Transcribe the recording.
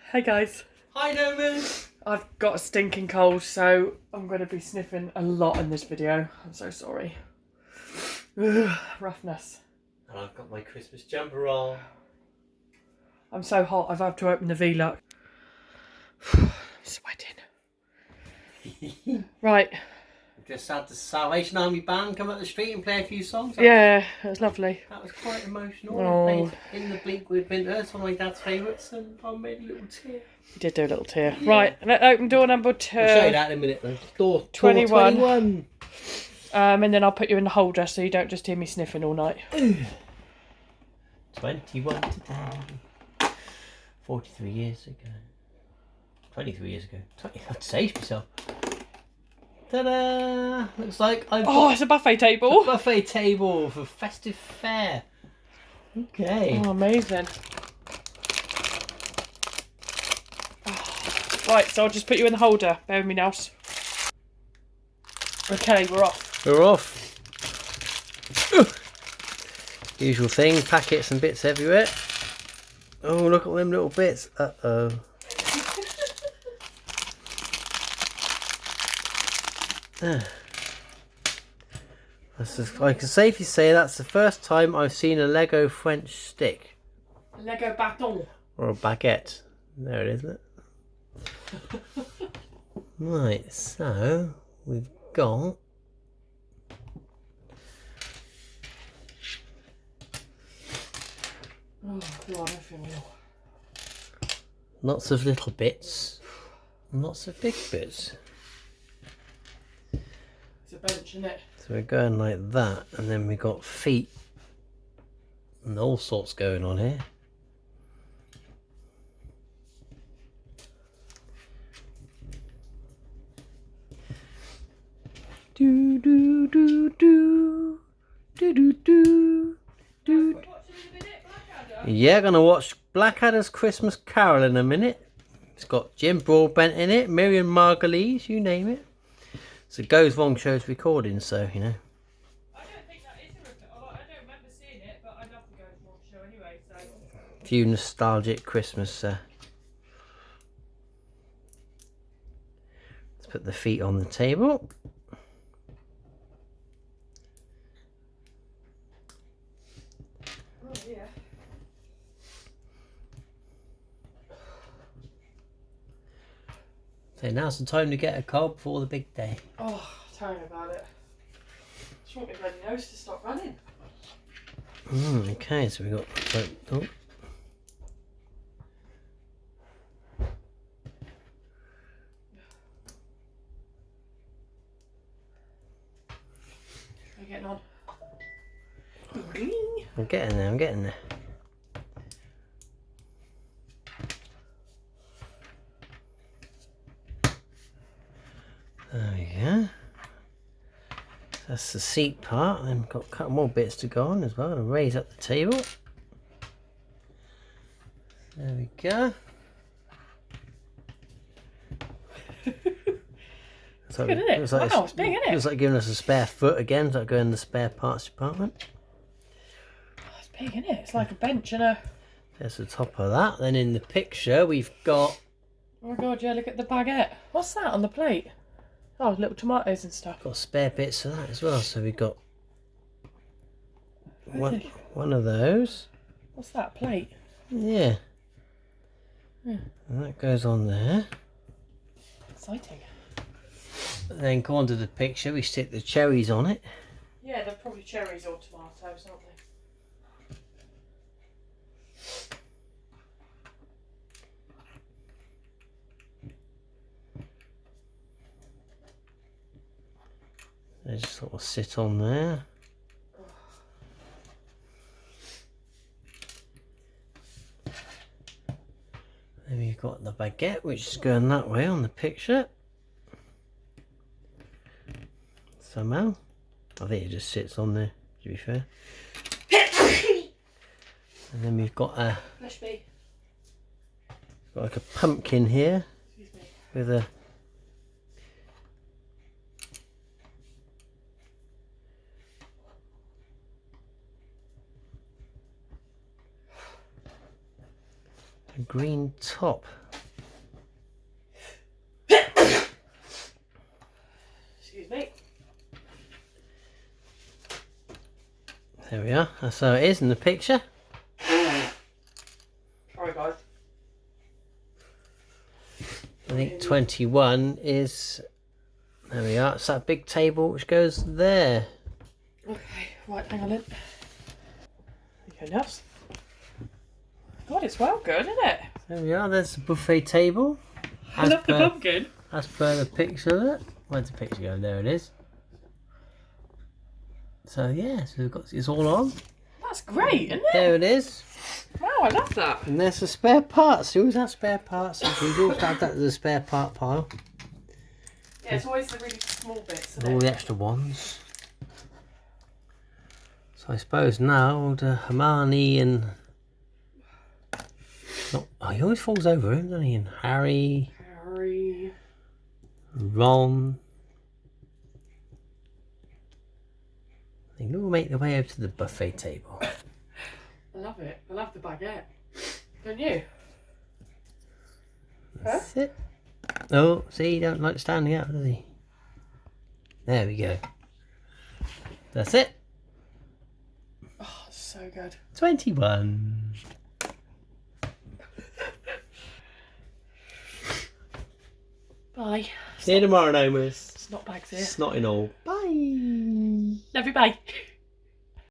Hey guys. Hi Noman. I've got a stinking cold, so I'm going to be sniffing a lot in this video. I'm so sorry. Ugh, roughness. And I've got my Christmas jumper on. I'm so hot, I've had to open the V-lock. I'm sweating. Right. We've just had the Salvation Army band come up the street and play a few songs. Yeah, it was lovely. That was quite emotional. Oh. They played In the Bleak with Winter. It's one of my dad's favourites, and I made a little tear. You did do a little tear. Yeah. Right, let's open door number 2. I'll show you that in a minute though. Door 21. And then I'll put you in the holder so you don't just hear me sniffing all night. 21 today. 43 years ago. 23 years ago. I've saved myself. Ta-da! Looks like I've got it's a buffet table. a buffet table for festive fare. Okay. Oh, amazing. Right, so I'll just put you in the holder. Bear with me now. Okay, we're off. We're off. Usual thing, packets and bits everywhere. Oh, look at them little bits. Uh-oh. I can safely say that's the first time I've seen a Lego French stick. Lego baton. Or a baguette. There it is, isn't it? Right, so we've got... Oh, God, I feel ill. Lots of little bits. And lots of big bits. It's a bench, isn't it? So we're going like that, and then we got feet and all sorts going on here. Do do do do do do do do. Yeah, gonna watch Blackadder's Christmas Carol in a minute. It's got Jim Broadbent in it, Miriam Margolyes, you name it. So it goes wrong shows recording, so you know. I don't think that is I don't remember seeing it, but I'd love to go to one show anyway. So. A few nostalgic Christmas. Let's put the feet on the table. Oh yeah. So now's the time to get a cold before the big day. Oh, tell me about it. Just want my bloody nose to stop running. Okay, so we got. Oh. How are you getting on? I'm getting there, I'm getting there. There we go. That's the seat part, and then we've got a couple more bits to go on as well to raise up the table. There we go. It's good, isn't it? Wow, it's big, isn't it? It's like giving us a spare foot again. It's like going in the spare parts department. Oh, it's big, isn't it? It's like a bench and a... There's the top of that. Then in the picture we've got... Oh my God, yeah, look at the baguette. What's that on the plate? Oh, little tomatoes and stuff. Got spare bits of that as well. So we've got Really? one of those. What's that, plate? Yeah. Yeah. And that goes on there. Exciting. And then go on to the picture. We stick the cherries on it. Yeah, they're probably cherries or tomatoes, aren't they? They just sort of sit on there. Then we've got the baguette, which is going that way on the picture. Somehow. I think it just sits on there, to be fair. And then we've got a... got like a pumpkin here. Excuse me. With a... a green top. There we are. That's how it is in the picture. Sorry, guys. I think 21 is... There we are. It's that big table which goes there. Okay, right, hang on then. Okay, Nels. God, it's well good, isn't it? There we are. There's the buffet table. I love the pumpkin. As per the picture of it. Where's the picture go? There it is. So yeah, so we've got it's all on. That's great, isn't it? There it is. Wow, I love that. And there's the spare parts. You always have spare parts. So we always add that to the spare part pile. Yeah, it's always the really small bits, All the extra ones. So I suppose now the Hermione and he always falls over him, doesn't he? And Harry, Ron. They all make their way over to the buffet table. I love it. I love the baguette. Don't you? That's it. Oh, see, he don't like standing up, does he? There we go. That's it. Oh, so good. 21. Bye. See you tomorrow, Nomas. Snot bags here. Snotting all. Bye. Love you, bye.